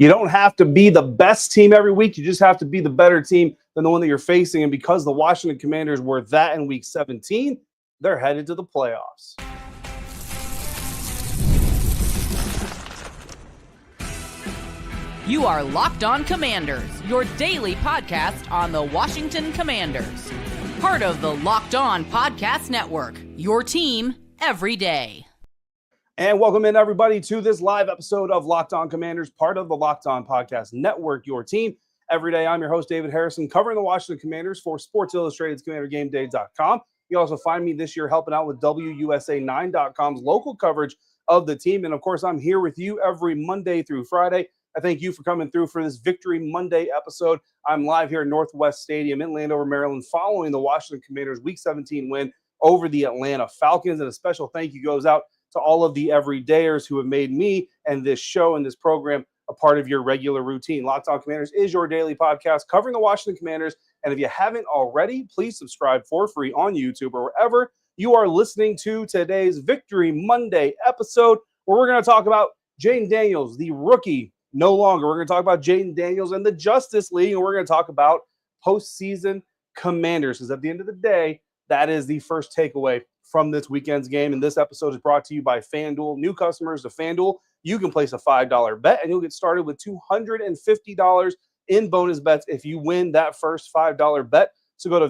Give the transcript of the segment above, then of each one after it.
You don't have to be the best team every week. You just have to be the better team than the one that you're facing. And because the Washington Commanders were that in Week 17, they're headed to the playoffs. You are Locked On Commanders, your daily podcast on the Washington Commanders. Part of the Locked On Podcast Network, your team every day. And welcome in, everybody, to this live episode of Locked On Commanders, part of the Locked On Podcast Network, your team every day. I'm your host, David Harrison, covering the Washington Commanders for Sports Illustrated's CommanderGameDay.com. You also find me this year helping out with WUSA9.com's local coverage of the team. And, of course, I'm here with you every Monday through Friday. I thank you for coming through for this Victory Monday episode. I'm live here at Northwest Stadium in Landover, Maryland, following the Washington Commanders' Week 17 win over the Atlanta Falcons. And a special thank you goes out to all of the everydayers who have made me and this show and this program a part of your regular routine. Locked On Commanders is your daily podcast covering the Washington Commanders. And if you haven't already, please subscribe for free on YouTube or wherever you are listening to today's Victory Monday episode, where we're going to talk about Jayden Daniels, the rookie. No longer. We're going to talk about Jayden Daniels and the Justice League, and we're going to talk about postseason Commanders, because at the end of the day, that is the first takeaway from this weekend's game. And this episode is brought to you by FanDuel. New customers to FanDuel, you can place a $5 bet, and you'll get started with $250 in bonus bets if you win that first $5 bet. So go to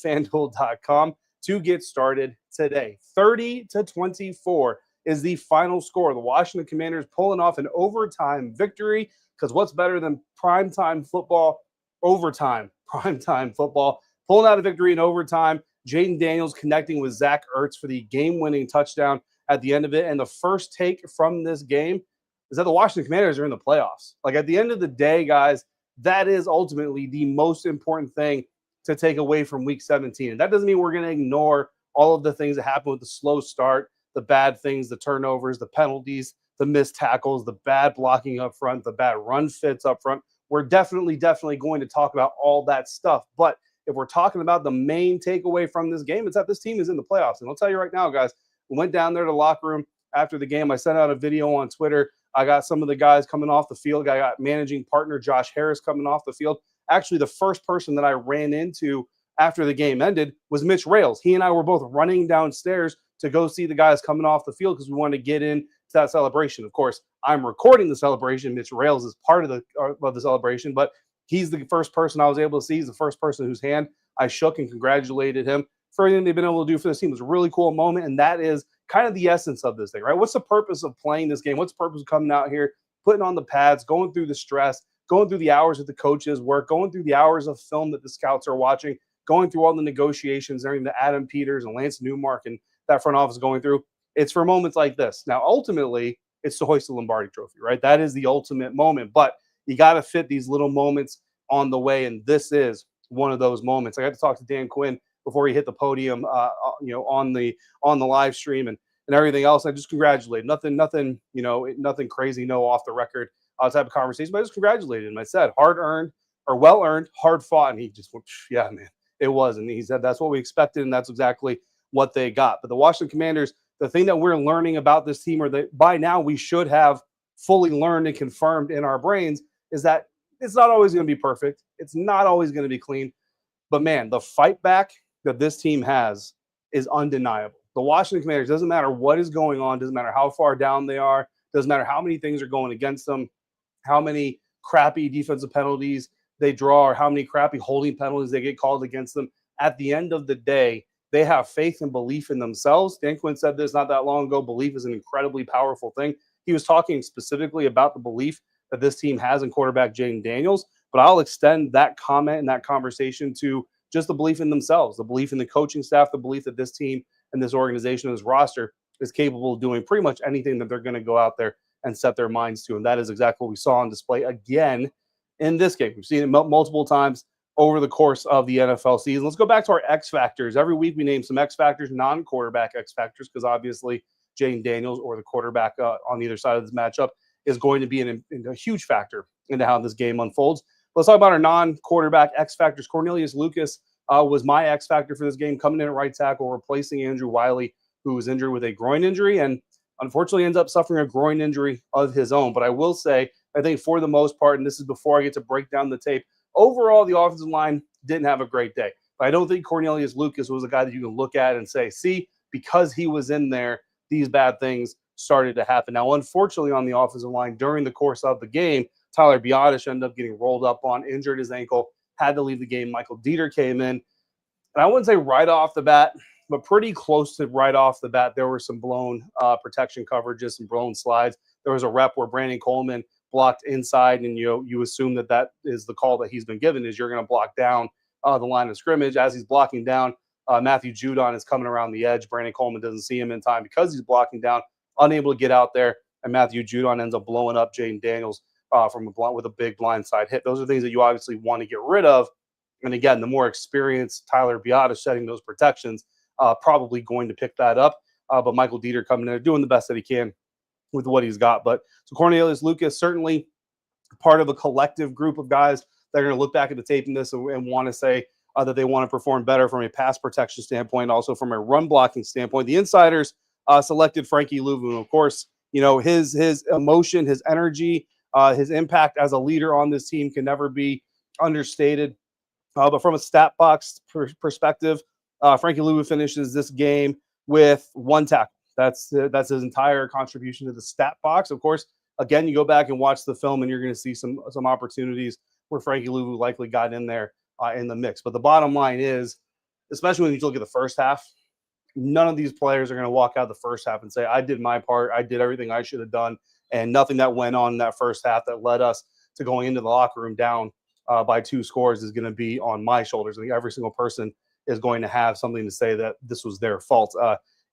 FanDuel.com to get started today. 30-24 is the final score. The Washington Commanders pulling off an overtime victory, because what's better than primetime football? Overtime, primetime football. Pulling out a victory in overtime. Jayden Daniels connecting with Zach Ertz for the game-winning touchdown at the end of it. And the first take from this game is that the Washington Commanders are in the playoffs. Like, at the end of the day, guys, that is ultimately the most important thing to take away from Week 17. And that doesn't mean we're going to ignore all of the things that happened with the slow start, the bad things, the turnovers, the penalties, the missed tackles, the bad blocking up front, the bad run fits up front. We're definitely going to talk about all that stuff. But if we're talking about the main takeaway from this game, it's that this team is in the playoffs. And I'll tell you right now, guys, we went down there to the locker room after the game. I sent out a video on Twitter. I got some of the guys coming off the field. I got managing partner Josh Harris coming off the field. Actually, the first person that I ran into after the game ended was Mitch Rales. He and I were both running downstairs to go see the guys coming off the field because we wanted to get into that celebration. Of course, I'm recording the celebration. Mitch Rales is part of the celebration, but he's the first person I was able to see. He's the first person whose hand I shook and congratulated him for everything they've been able to do for this team. It was a really cool moment, and that is kind of the essence of this thing, right? What's the purpose of playing this game? What's the purpose of coming out here, putting on the pads, going through the stress, going through the hours that the coaches work, going through the hours of film that the scouts are watching, going through all the negotiations, everything that Adam Peters and Lance Newmark and that front office going through? It's for moments like this. Now, ultimately, it's to hoist the Lombardi Trophy, right? That is the ultimate moment, but you got to fit these little moments on the way, and this is one of those moments. I got to talk to Dan Quinn before he hit the podium, on the live stream and everything else. I just congratulated. Nothing crazy, no off the record type of conversation, but I just congratulated him. I said, well earned, hard fought, and he just went, yeah, man, it was. And he said that's what we expected, and that's exactly what they got. But the Washington Commanders, the thing that we're learning about this team, or that by now we should have fully learned and confirmed in our brains, is that it's not always going to be perfect. It's not always going to be clean. But, man, the fight back that this team has is undeniable. The Washington Commanders, doesn't matter what is going on, doesn't matter how far down they are, doesn't matter how many things are going against them, how many crappy defensive penalties they draw, or how many crappy holding penalties they get called against them. At the end of the day, they have faith and belief in themselves. Dan Quinn said this not that long ago. Belief is an incredibly powerful thing. He was talking specifically about the belief that this team has in quarterback Jayden Daniels, but I'll extend that comment and that conversation to just the belief in themselves, the belief in the coaching staff, the belief that this team and this organization and this roster is capable of doing pretty much anything that they're going to go out there and set their minds to. And that is exactly what we saw on display again in this game. We've seen it multiple times over the course of the NFL season. Let's go back to our X factors. Every week we name some X factors, non-quarterback X factors, because obviously Jayden Daniels or the quarterback on either side of this matchup is going to be a huge factor into how this game unfolds. Let's talk about our non-quarterback X factors. Cornelius Lucas was my X factor for this game, coming in at right tackle, replacing Andrew Wiley, who was injured with a groin injury and unfortunately ends up suffering a groin injury of his own. But I will say I think for the most part, and this is before I get to break down the tape, overall, the offensive line didn't have a great day. But I don't think Cornelius Lucas was a guy that you can look at and say, see, because he was in there, these bad things started to happen. Now, unfortunately, on the offensive line, during the course of the game, Tyler Biotish ended up getting rolled up on, injured his ankle, had to leave the game. Michael Dieter came in. And I wouldn't say right off the bat, but pretty close to right off the bat, there were some blown protection coverages, some blown slides. There was a rep where Brandon Coleman blocked inside, and you assume that is the call that he's been given, is you're going to block down the line of scrimmage. As he's blocking down, Matthew Judon is coming around the edge. Brandon Coleman doesn't see him in time because he's blocking down, unable to get out there, and Matthew Judon ends up blowing up Jayden Daniels with a big blindside hit. Those are things that you obviously want to get rid of. And again, the more experienced Tyler Biotish setting those protections, probably going to pick that up. But Michael Dieter coming in, doing the best that he can with what he's got. But so Cornelius Lucas, certainly part of a collective group of guys that are going to look back at the tape in this and want to say that they want to perform better from a pass protection standpoint, also from a run blocking standpoint. The insiders selected Frankie Louvu. Of course, his emotion, his energy, his impact as a leader on this team can never be understated. But from a stat box perspective, Frankie Louvu finishes this game with 1 tackle. That's his entire contribution to the stat box. Of course, again, you go back and watch the film, and you're going to see some opportunities where Frankie Louvu likely got in there in the mix. But the bottom line is, especially when you look at the first half, none of these players are going to walk out the first half and say, I did my part, I did everything I should have done, and nothing that went on in that first half that led us to going into the locker room down by 2 scores is going to be on my shoulders. I think every single person is going to have something to say that this was their fault.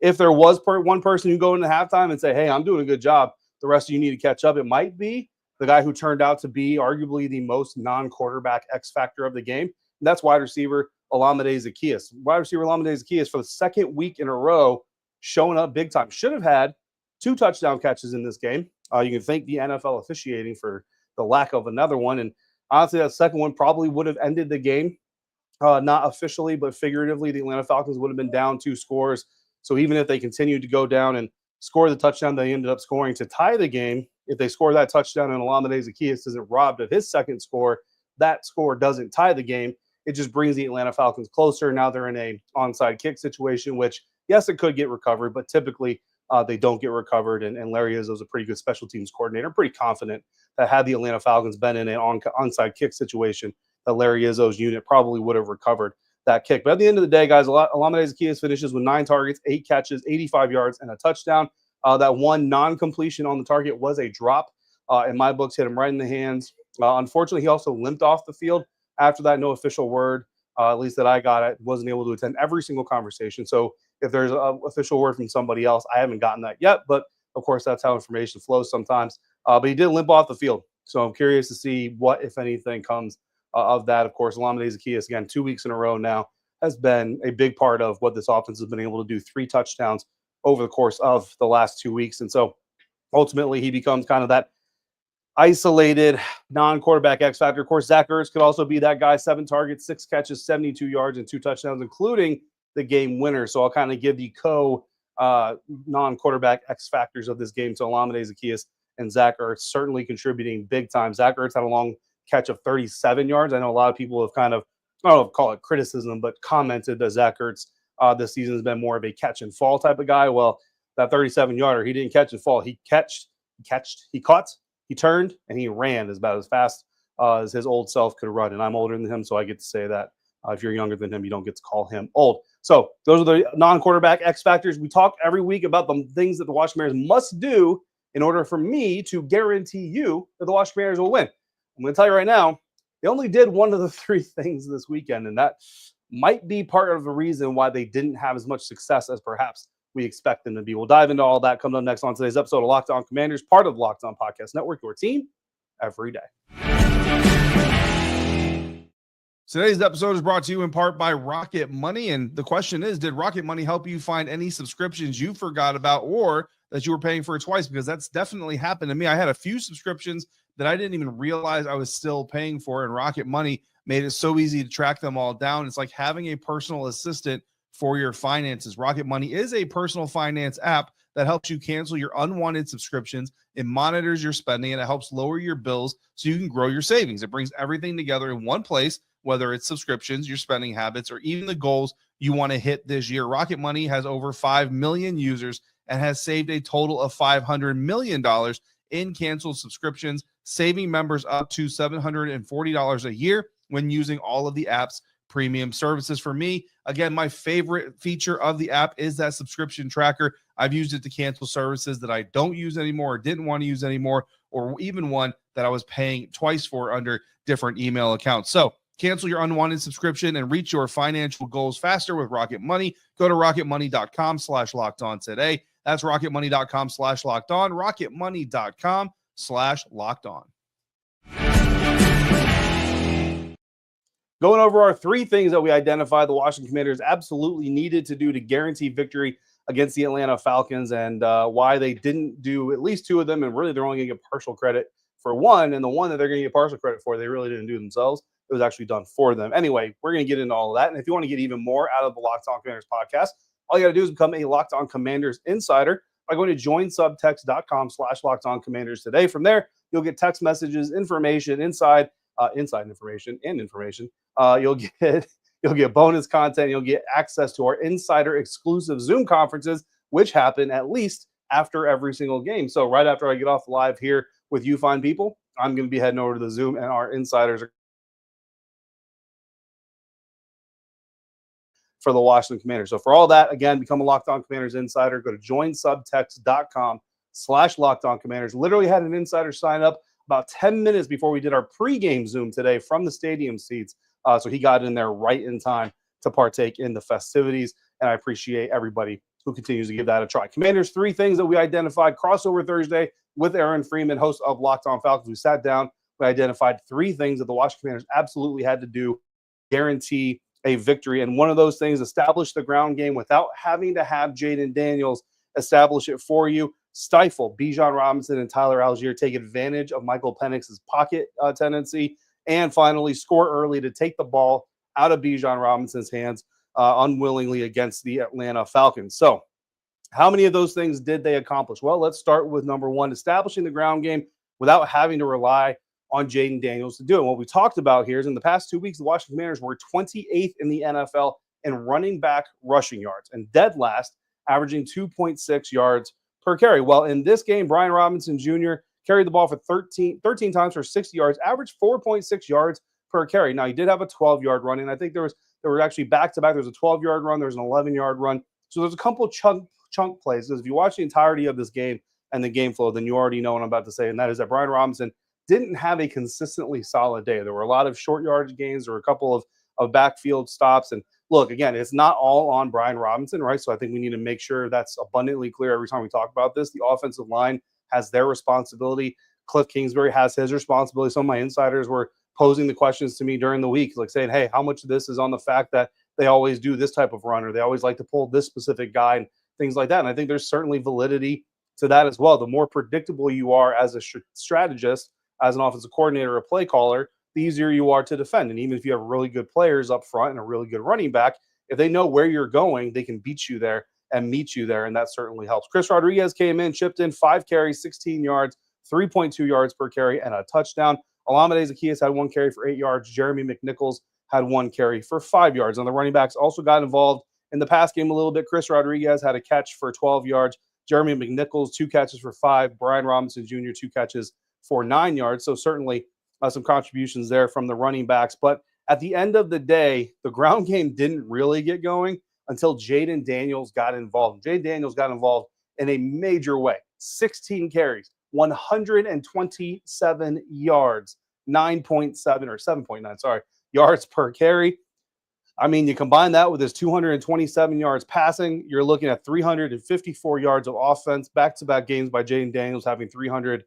If there was one person who go into halftime and say, hey, I'm doing a good job, the rest of you need to catch up, it might be the guy who turned out to be arguably the most non-quarterback X factor of the game. And that's wide receiver Olamide Zaccheaus. Wide receiver Olamide Zaccheaus, for the second week in a row, showing up big time. Should have had 2 touchdown catches in this game. You can thank the NFL officiating for the lack of another one. And honestly, that second one probably would have ended the game. Not officially, but figuratively, the Atlanta Falcons would have been down 2 scores. So even if they continued to go down and score the touchdown they ended up scoring to tie the game, if they score that touchdown and Olamide Zaccheaus isn't robbed of his second score, that score doesn't tie the game. It just brings the Atlanta Falcons closer. Now they're in a onside kick situation, which, yes, it could get recovered, but typically they don't get recovered. And Larry Izzo is a pretty good special teams coordinator. Pretty confident that had the Atlanta Falcons been in an onside kick situation, that Larry Izzo's unit probably would have recovered that kick. But at the end of the day, guys, Olamide Zaccheaus finishes with 9 targets, 8 catches, 85 yards, and a touchdown. That one non-completion on the target was a drop. In my books, hit him right in the hands. Unfortunately, he also limped off the field. After that, no official word, at least that I got. I wasn't able to attend every single conversation. So if there's an official word from somebody else, I haven't gotten that yet. But, of course, that's how information flows sometimes. But he did limp off the field. So I'm curious to see what, if anything, comes of that. Of course, Olamide Zaccheaus, again, 2 weeks in a row now, has been a big part of what this offense has been able to do. 3 touchdowns over the course of the last 2 weeks. And so ultimately he becomes kind of that isolated non-quarterback X factor. Of course, Zach Ertz could also be that guy. 7 targets, 6 catches, 72 yards, and 2 touchdowns, including the game winner. So I'll kind of give the non-quarterback X factors of this game to Olamide Zaccheaus and Zach Ertz, certainly contributing big time. Zach Ertz had a long catch of 37 yards. I know a lot of people have kind of, I don't know if call it criticism, but commented that Zach Ertz this season has been more of a catch and fall type of guy. Well, that 37-yarder, he didn't catch and fall. He caught, he turned, and he ran about as fast as his old self could run. And I'm older than him, so I get to say that. If you're younger than him, you don't get to call him old. So those are the non-quarterback X factors. We talk every week about the things that the Washington Commanders must do in order for me to guarantee you that the Washington Commanders will win. I'm going to tell you right now, they only did one of the 3 things this weekend, and that might be part of the reason why they didn't have as much success as perhaps we expect them to be. We'll dive into all that coming up next on today's episode of Locked On Commanders, part of the Locked On Podcast Network, your team every day. Today's episode is brought to you in part by Rocket Money. And the question is, did Rocket Money help you find any subscriptions you forgot about or that you were paying for twice? Because that's definitely happened to me. I had a few subscriptions that I didn't even realize I was still paying for, and Rocket Money made it so easy to track them all down. It's like having a personal assistant for your finances. Rocket Money is a personal finance app that helps you cancel your unwanted subscriptions. It monitors your spending, and it helps lower your bills so you can grow your savings. It brings everything together in one place, whether it's subscriptions, your spending habits, or even the goals you want to hit this year. Rocket Money has over 5 million users and has saved a total of $500 million in canceled subscriptions, saving members up to $740 a year when using all of the app's premium services. For me, again, my favorite feature of the app is that subscription tracker. I've used it to cancel services that I don't use anymore or didn't want to use anymore, or even one that I was paying twice for under different email accounts. So cancel your unwanted subscription and reach your financial goals faster with Rocket Money. Go to rocketmoney.com/locked-on today. That's rocketmoney.com/locked-on, rocketmoney.com/locked-on. Going over our 3 things that we identified the Washington Commanders absolutely needed to do to guarantee victory against the Atlanta Falcons, and why they didn't do at least 2 of them, and really they're only going to get partial credit for one, and the one that they're going to get partial credit for, they really didn't do themselves. It was actually done for them. Anyway, we're going to get into all of that, and if you want to get even more out of the Locked On Commanders podcast, all you got to do is become a Locked On Commanders insider by going to joinsubtext.com/LockedOnCommanders today. From there, you'll get text messages, information, inside information and information. You'll get bonus content. You'll get access to our insider exclusive Zoom conferences, which happen at least after every single game. So right after I get off live here with you fine people, I'm going to be heading over to the Zoom, and our insiders are for the Washington Commanders. So for all that, again, become a Locked On Commanders insider. Go to joinsubtext.com/LockedOnCommanders. Literally had an insider sign up about 10 minutes before we did our pregame Zoom today from the stadium seats. So he got in there right in time to partake in the festivities, and I appreciate everybody who continues to give that a try. Commanders, 3 things that we identified. Crossover Thursday with Aaron Freeman, host of Locked On Falcons. We sat down. We identified 3 things that the Washington Commanders absolutely had to do to guarantee a victory. And one of those things, establish the ground game without having to have Jayden Daniels establish it for you. Stifle Bijan Robinson and Tyler Algier, take advantage of Michael Penix's pocket tendency. And finally, score early to take the ball out of Bijan Robinson's hands unwillingly against the Atlanta Falcons. So how many of those things did they accomplish? Well, let's start with number 1, establishing the ground game without having to rely on Jayden Daniels to do it. And what we talked about here is in the past 2 weeks, the Washington Commanders were 28th in the NFL in running back rushing yards and dead last, averaging 2.6 yards per carry. Well, in this game, Brian Robinson Jr. carried the ball for 13 times for 60 yards, averaged 4.6 yards per carry. Now, he did have a 12-yard run, and I think there were actually back-to-back. There was a 12-yard run. There was an 11-yard run. So there's a couple chunk plays. Because if you watch the entirety of this game and the game flow, then you already know what I'm about to say, and that is that Brian Robinson didn't have a consistently solid day. There were a lot of short yardage gains. There were a couple of backfield stops. And look, again, it's not all on Brian Robinson, right? So I think we need to make sure that's abundantly clear every time we talk about this. The offensive line has their responsibility. Cliff Kingsbury has his responsibility. Some of my insiders were posing the questions to me during the week, like saying, hey, how much of this is on the fact that they always do this type of run, or they always like to pull this specific guy and things like that. And I think there's certainly validity to that as well. The more predictable you are as a strategist, as an offensive coordinator, a play caller, the easier you are to defend. And even if you have really good players up front and a really good running back, if they know where you're going, they can beat you there and meet you there, and that certainly helps. Chris Rodriguez came in, chipped in 5 carries, 16 yards, 3.2 yards per carry, and a touchdown. Alameda Zaccheaus had 1 carry for 8 yards. Jeremy McNichols had 1 carry for 5 yards. And the running backs also got involved in the pass game a little bit. Chris Rodriguez had a catch for 12 yards. Jeremy McNichols, 2 catches for 5. Brian Robinson Jr., 2 catches for 9 yards. So certainly some contributions there from the running backs. But at the end of the day, the ground game didn't really get going until Jayden Daniels got involved. Jayden Daniels got involved in a major way. 16 carries, 127 yards, 9.7 or 7.9, yards per carry. I mean, you combine that with his 227 yards passing, you're looking at 354 yards of offense, back-to-back games by Jayden Daniels having 300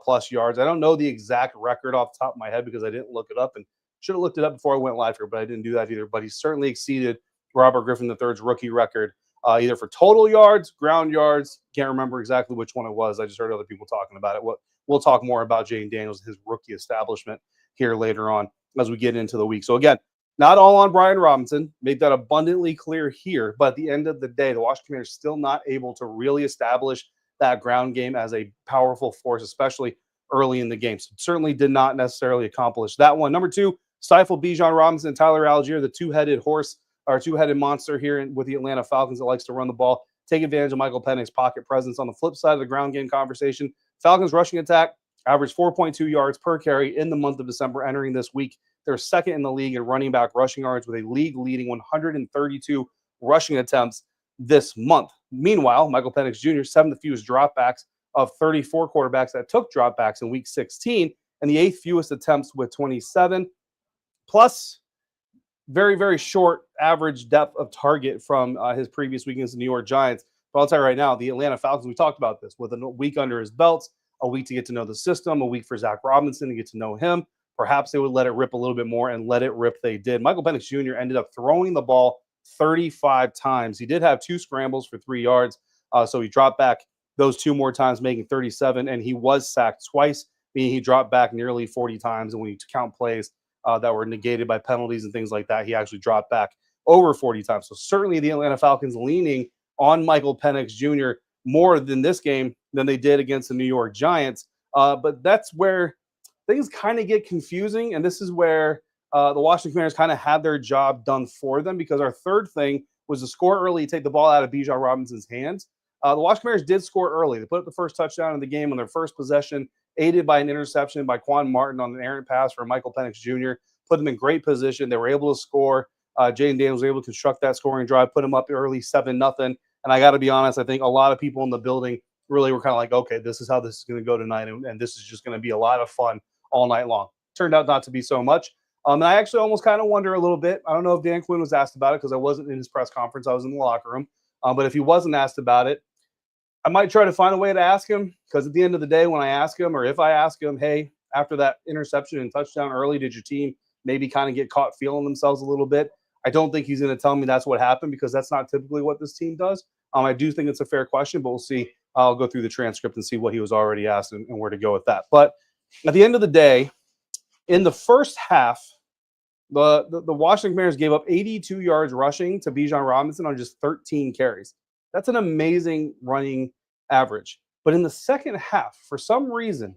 plus yards. I don't know the exact record off the top of my head because I didn't look it up, and should have looked it up before I went live here, but I didn't do that either. But he certainly exceeded Robert Griffin III's rookie record, either for total yards, ground yards. Can't remember exactly which one it was. I just heard other people talking about it. We'll talk more about Jayden Daniels, his rookie establishment here later on as we get into the week. So again, Not all on Brian Robinson. Make that abundantly clear here. But at the end of the day, the Washington Commanders still not able to really establish that ground game as a powerful force, especially early in the game. So certainly did not necessarily accomplish that one. Number two, stifle Bijan Robinson and Tyler Algier, the two-headed horse or two-headed monster here with the Atlanta Falcons that likes to run the ball. Take advantage of Michael Penix's pocket presence. On the flip side of the ground game conversation, Falcons rushing attack averaged 4.2 yards per carry in the month of December entering this week. They're second in the league in running back rushing yards with a league-leading 132 rushing attempts this month. Meanwhile, Michael Penix Jr., seventh fewest dropbacks of 34 quarterbacks that took dropbacks in Week 16, and the eighth fewest attempts with 27. Plus, very, very short average depth of target from his previous week against the New York Giants. But I'll tell you right now, the Atlanta Falcons, we talked about this, with a week under his belts, a week to get to know the system, a week for Zach Robinson to get to know him. Perhaps they would let it rip a little bit more, and let it rip they did. Michael Penix Jr. ended up throwing the ball 35 times. He did have 2 scrambles for 3 yards, so he dropped back those 2 more times, making 37, and he was sacked twice, meaning he dropped back nearly 40 times, and when you count plays that were negated by penalties and things like that, he actually dropped back over 40 times. So certainly the Atlanta Falcons leaning on Michael Penix Jr. more than this game than they did against the New York Giants, but that's where things kind of get confusing, and this is where the Washington Commanders kind of had their job done for them, because our third thing was to score early, take the ball out of Bijan Robinson's hands. The Washington Commanders did score early. They put up the first touchdown in the game on their first possession, aided by an interception by Quan Martin on an errant pass for Michael Penix Jr., put them in great position. They were able to score. Jayden Daniels was able to construct that scoring drive, put them up early 7-0. And I got to be honest, I think a lot of people in the building really were kind of like, okay, this is how this is going to go tonight, and this is just going to be a lot of fun all night long. Turned out not to be so much. And I actually almost kind of wonder a little bit. I don't know if Dan Quinn was asked about it, because I wasn't in his press conference. I was in the locker room. But if he wasn't asked about it, I might try to find a way to ask him, because at the end of the day, when I ask him, or if I ask him, hey, after that interception and touchdown early, did your team maybe kind of get caught feeling themselves a little bit? I don't think he's going to tell me that's what happened, because that's not typically what this team does. I do think it's a fair question, but we'll see. I'll go through the transcript and see what he was already asked and where to go with that. But at the end of the day, in the first half, the Washington Commanders gave up 82 yards rushing to Bijan Robinson on just 13 carries. That's an amazing running average. But in the second half, for some reason,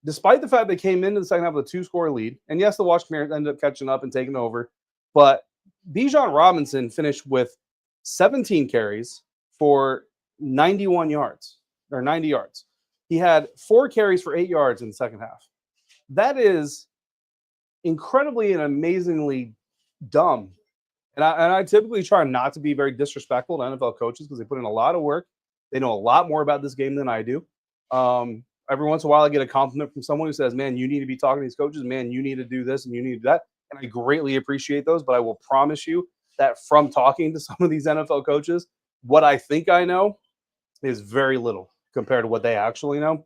despite the fact they came into the second half with a 2-score lead, and yes, the Washington Commanders ended up catching up and taking over, but Bijan Robinson finished with 17 carries for 91 yards, or 90 yards. He had 4 carries for 8 yards in the second half. That is incredibly and amazingly dumb. And I typically try not to be very disrespectful to NFL coaches, because they put in a lot of work. They know a lot more about this game than I do. Every once in a while, I get a compliment from someone who says, man, you need to be talking to these coaches. Man, you need to do this and you need to do that. And I greatly appreciate those. But I will promise you that from talking to some of these NFL coaches, what I think I know is very little compared to what they actually know.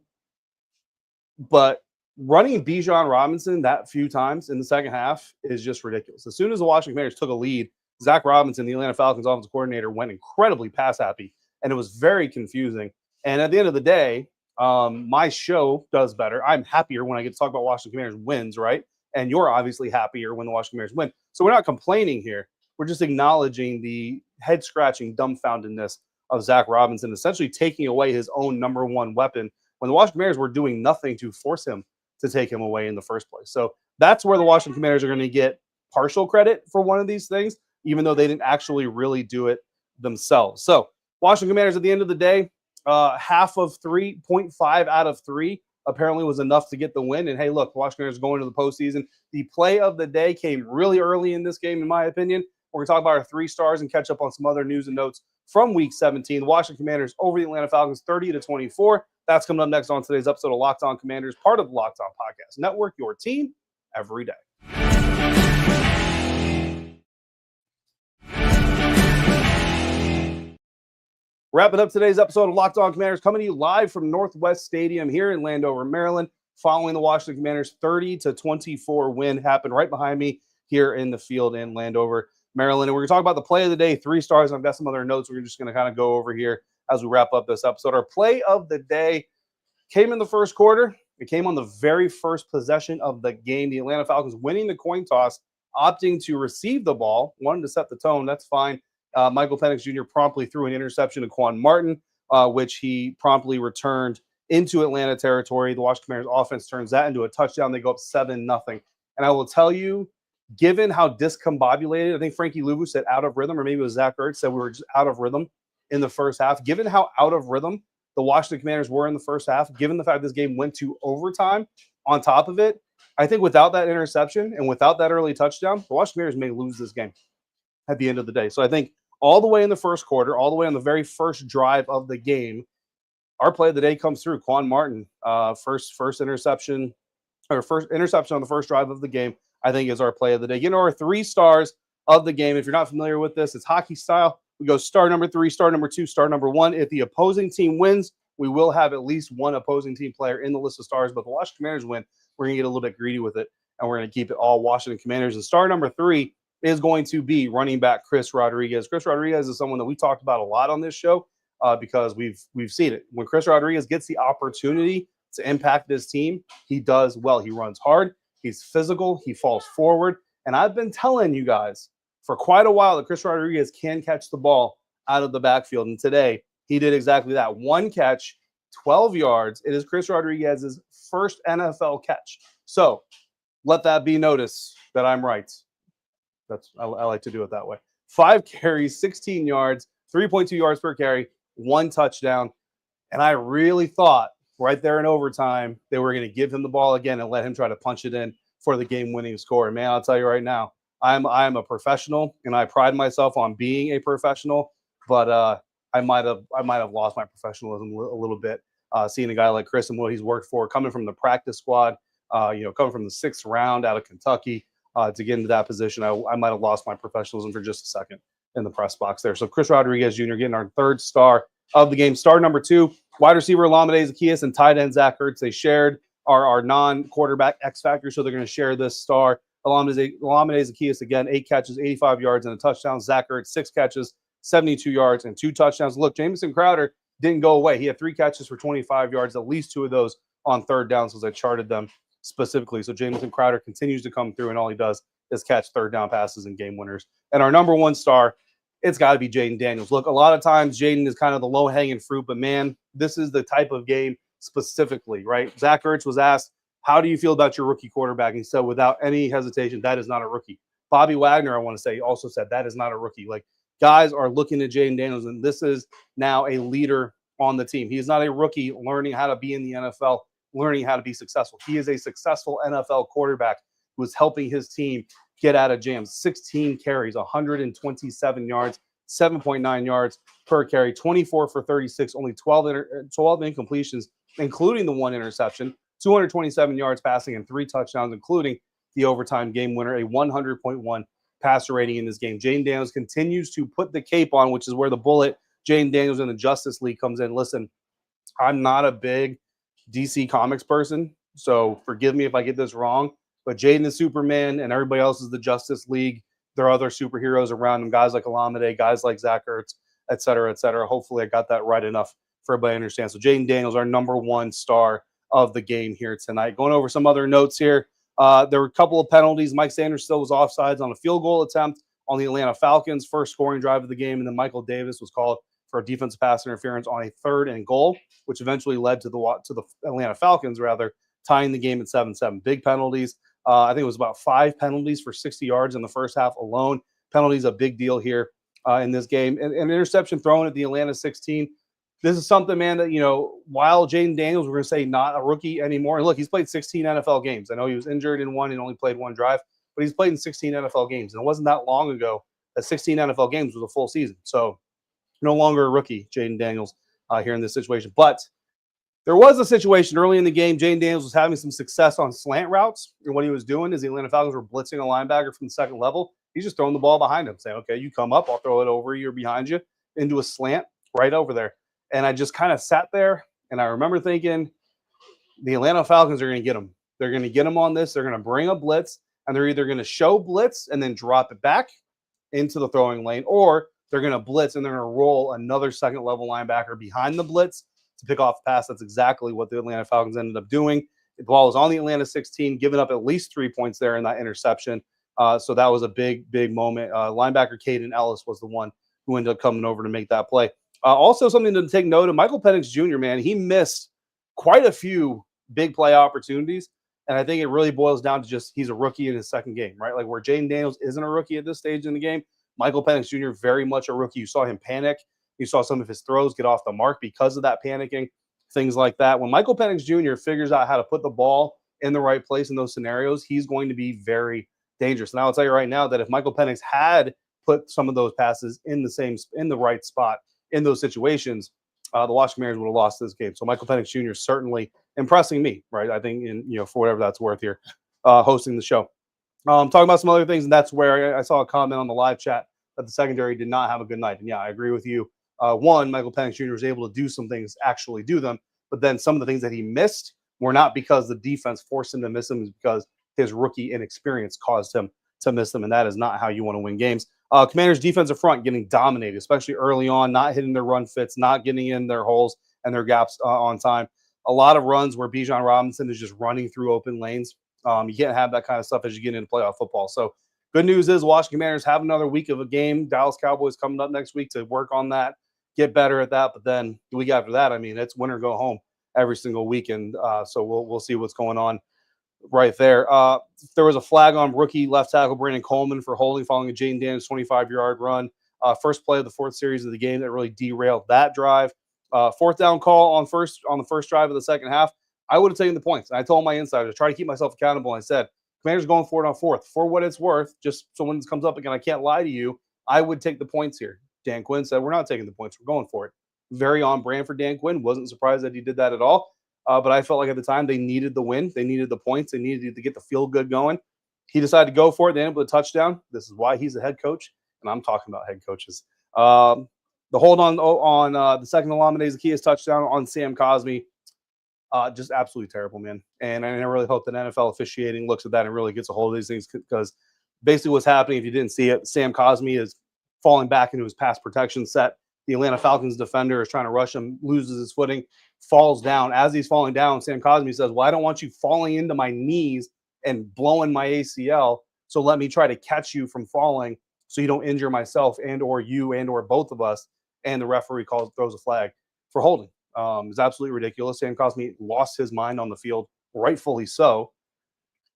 But running Bijan Robinson that few times in the second half is just ridiculous. As soon as the Washington Commanders took a lead, Zach Robinson, the Atlanta Falcons offensive coordinator, went incredibly pass happy, and it was very confusing. And at the end of the day, my show does better. I'm happier when I get to talk about Washington Commanders wins, right? And you're obviously happier when the Washington Commanders win. So we're not complaining here. We're just acknowledging the head-scratching dumbfoundedness of Zach Robinson, essentially taking away his own number one weapon when the Washington Commanders were doing nothing to force him to take him away in the first place. So that's where the Washington Commanders are going to get partial credit for one of these things, even though they didn't actually really do it themselves. So Washington Commanders, at the end of the day, half of 3.5 out of 3 apparently was enough to get the win. And hey, look, Washington Commanders going to the postseason. The play of the day came really early in this game, in my opinion. We're going to talk about our 3 stars and catch up on some other news and notes from Week 17. The Washington Commanders over the Atlanta Falcons 30-24. That's coming up next on today's episode of Locked On Commanders, part of the Locked On Podcast Network, your team every day. Wrapping up today's episode of Locked On Commanders, coming to you live from Northwest Stadium here in Landover, Maryland, following the Washington Commanders 30-24 win. Happened right behind me here in the field in Landover, Maryland. And we're going to talk about the play of the day, 3 stars. I've got some other notes we're just going to kind of go over here as we wrap up this episode. Our play of the day came in the first quarter. It came on the very first possession of the game. The Atlanta Falcons winning the coin toss opting to receive the ball, wanted to set the tone. That's fine. Michael Penix Jr. promptly threw an interception to Quan Martin, which he promptly returned into Atlanta territory. The Washington Commanders offense turns that into a touchdown. They go up 7-0. And I will tell you, given how discombobulated, I think Frankie Louvu said out of rhythm, or maybe it was Zach Ertz said we were just out of rhythm in the first half. Given how out of rhythm the Washington Commanders were in the first half, given the fact this game went to overtime on top of it, I think without that interception and without that early touchdown, the Washington Commanders may lose this game at the end of the day. So I think all the way in the first quarter, all the way on the very first drive of the game, our play of the day comes through. Quan Martin, first interception, or first interception on the first drive of the game, I think is our play of the day. You know, our 3 stars of the game. If you're not familiar with this, it's hockey style. We go star number 3, star number 2, star number 1. If the opposing team wins, we will have at least one opposing team player in the list of stars. But the Washington Commanders win, we're going to get a little bit greedy with it, and we're going to keep it all Washington Commanders. And star number 3 is going to be running back Chris Rodriguez. Chris Rodriguez is someone that we talked about a lot on this show because we've seen it. When Chris Rodriguez gets the opportunity to impact this team, he does well. He runs hard. He's physical. He falls forward. And I've been telling you guys for quite a while that Chris Rodriguez can catch the ball out of the backfield. And today, he did exactly that. 1 catch, 12 yards. It is Chris Rodriguez's first NFL catch. So let that be noticed that I'm right. I like to do it that way. 5 carries, 16 yards, 3.2 yards per carry, 1 touchdown. And I really thought right there in overtime they were going to give him the ball again and let him try to punch it in for the game-winning score. And man, I'll tell you right now, I'm a professional, and I pride myself on being a professional. But I might have lost my professionalism a little bit, seeing a guy like Chris and what he's worked for, coming from the practice squad, coming from the 6th round out of Kentucky to get into that position. I might have lost my professionalism for just a second in the press box there. So Chris Rodriguez Jr. getting our 3rd star of the game. Star number 2, wide receiver Olamide Zaccheaus and tight end Zach Ertz. They shared our non-quarterback X factor, so they're going to share this star. Olamide Zaccheaus, again, 8 catches, 85 yards, and a touchdown. Zach Ertz, 6 catches, 72 yards, and 2 touchdowns. Look, Jamison Crowder didn't go away. He had 3 catches for 25 yards, at least 2 of those on 3rd downs, as I charted them specifically. So Jamison Crowder continues to come through, and all he does is catch 3rd down passes and game winners. And our number 1 star, it's got to be Jayden Daniels. Look, a lot of times Jayden is kind of the low-hanging fruit, but man, this is the type of game specifically, right? Zach Ertz was asked, how do you feel about your rookie quarterback? He said, without any hesitation, that is not a rookie. Bobby Wagner, I want to say, also said that is not a rookie. Like, guys are looking at Jayden Daniels, and this is now a leader on the team. He is not a rookie learning how to be in the NFL, learning how to be successful. He is a successful NFL quarterback who is helping his team get out of jams. 16 carries, 127 yards, 7.9 yards per carry, 24 for 36, only 12 incompletions, including the 1 interception, 227 yards passing, and 3 touchdowns, including the overtime game winner, a 100.1 passer rating in this game. Jayden Daniels continues to put the cape on, which is where the bullet Jayden Daniels in the Justice League comes in. Listen, I'm not a big DC Comics person, so forgive me if I get this wrong, but Jayden is Superman and everybody else is the Justice League. There are other superheroes around him, guys like Olamide, guys like Zach Ertz, et cetera, et cetera. Hopefully I got that right enough for everybody to understand. So Jayden Daniels, our number 1 star of the game here tonight. Going over some other notes here. There were a couple of penalties. Mike Sanders still was offsides on a field goal attempt on the Atlanta Falcons' first scoring drive of the game, and then Michael Davis was called for a defensive pass interference on a 3rd and goal, which eventually led to the Atlanta Falcons, tying the game at 7-7. Big penalties. I think it was about 5 penalties for 60 yards in the first half alone. Penalties a big deal here in this game. And an interception thrown at the Atlanta 16. This is something, man, that, while Jayden Daniels, we're going to say not a rookie anymore. And look, he's played 16 NFL games. I know he was injured in 1 and only played 1 drive, but he's played in 16 NFL games. And it wasn't that long ago that 16 NFL games was a full season. So no longer a rookie, Jayden Daniels, here in this situation. But there was a situation early in the game. Jayden Daniels was having some success on slant routes. And what he was doing is the Atlanta Falcons were blitzing a linebacker from the 2nd level. He's just throwing the ball behind him, saying, okay, you come up, I'll throw it over you or behind you into a slant right over there. And I just kind of sat there, and I remember thinking, the Atlanta Falcons are going to get him. They're going to get him on this. They're going to bring a blitz, and they're either going to show blitz and then drop it back into the throwing lane, or they're going to blitz and they're going to roll another 2nd-level linebacker behind the blitz to pick off the pass. That's exactly what the Atlanta Falcons ended up doing. The ball was on the Atlanta 16, giving up at least 3 points there in that interception. So that was a big moment. Linebacker Caden Ellis was the one who ended up coming over to make that play. Also, something to take note of, Michael Penix Jr., man, he missed quite a few big play opportunities. And I think it really boils down to just he's a rookie in his second game, right? Like where Jayden Daniels isn't a rookie at this stage in the game, Michael Penix Jr. very much a rookie. You saw him panic. You saw some of his throws get off the mark because of that panicking, things like that. When Michael Penix Jr. figures out how to put the ball in the right place in those scenarios, he's going to be very dangerous. And I'll tell you right now that if Michael Penix had put some of those passes in the right spot in those situations, the Washington Commanders would have lost this game. So Michael Penix Jr. is certainly impressing me, right? I think for whatever that's worth here, hosting the show. Talking about some other things, and that's where I saw a comment on the live chat that the secondary did not have a good night. And yeah, I agree with you. One, Michael Penix Jr. was able to do some things, actually do them, but then some of the things that he missed were not because the defense forced him to miss them, it's because his rookie inexperience caused him to miss them, and that is not how you want to win games. Commanders' defensive front getting dominated, especially early on, not hitting their run fits, not getting in their holes and their gaps on time. A lot of runs where Bijan Robinson is just running through open lanes. You can't have that kind of stuff as you get into playoff football. So good news is Washington Commanders have another week of a game. Dallas Cowboys coming up next week to work on that, get better at that. But then the week after that, I mean, it's win or go home every single weekend. So we'll see what's going on right there. There was a flag on rookie left tackle Brandon Coleman for holding following a Jayden Daniels 25-yard run. First play of the fourth series of the game that really derailed that drive. Fourth down call on the first drive of the second half. I would have taken the points. And I told my insiders, try to keep myself accountable. I said, Commanders going for it on fourth. For what it's worth, just so when this comes up again, I can't lie to you, I would take the points here. Dan Quinn said, we're not taking the points. We're going for it. Very on brand for Dan Quinn. Wasn't surprised that he did that at all. But I felt like at the time they needed the win. They needed the points. They needed to get the feel good going. He decided to go for it. They ended up with a touchdown. This is why he's a head coach. And I'm talking about head coaches. The hold on the second Olamide Zaccheaus touchdown on Sam Cosmi. Just absolutely terrible, man. And I really hope that NFL officiating looks at that and really gets a hold of these things, because basically what's happening, if you didn't see it, Sam Cosmi is falling back into his pass protection set. The Atlanta Falcons defender is trying to rush him, loses his footing, falls down. As he's falling down, Sam Cosmi says, well, I don't want you falling into my knees and blowing my ACL, so let me try to catch you from falling so you don't injure myself and or you and or both of us. And the referee throws a flag for holding. It's absolutely ridiculous. Sam Cosmi lost his mind on the field, rightfully so.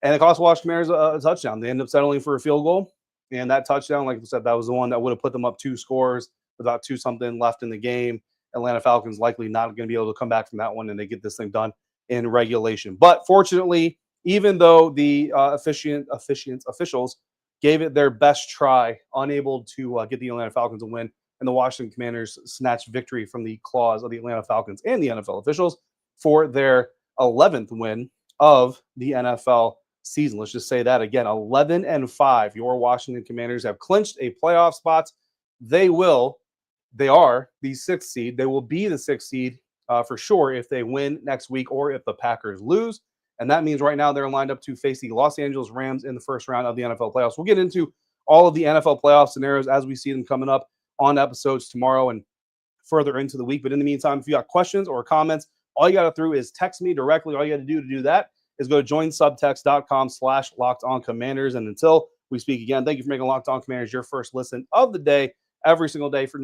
And it cost Washington Commanders a touchdown. They ended up settling for a field goal. And that touchdown, like I said, that was the one that would have put them up 2 scores with about 2-something left in the game. Atlanta Falcons likely not going to be able to come back from that one, and they get this thing done in regulation. But fortunately, even though the officials gave it their best try, unable to get the Atlanta Falcons a win, and the Washington Commanders snatched victory from the claws of the Atlanta Falcons and the NFL officials for their 11th win of the NFL season. Let's just say that again, 11-5. Your Washington Commanders have clinched a playoff spot. They are the 6th seed. They will be the 6th seed for sure if they win next week or if the Packers lose. And that means right now they're lined up to face the Los Angeles Rams in the first round of the NFL playoffs. We'll get into all of the NFL playoff scenarios as we see them coming up on episodes tomorrow and further into the week. But in the meantime, if you got questions or comments, all you got to do is text me directly. All you got to do that is go to joinsubtext.com/LockedOnCommanders. And until we speak again, thank you for making Locked On Commanders your first listen of the day every single day. For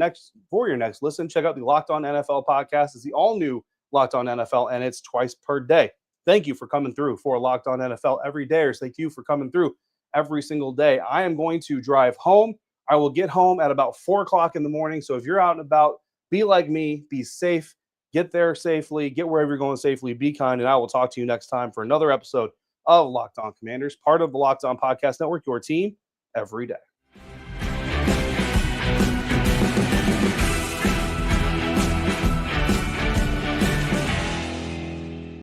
your next listen, check out the Locked On NFL podcast. It's the all-new Locked On NFL, and it's twice per day. Thank you for coming through for Locked On NFL every day. Thank you for coming through every single day. I am going to drive home. I will get home at about 4 o'clock in the morning. So if you're out and about, be like me, be safe, get there safely, get wherever you're going safely, be kind, and I will talk to you next time for another episode of Locked On Commanders, part of the Locked On Podcast Network, your team every day.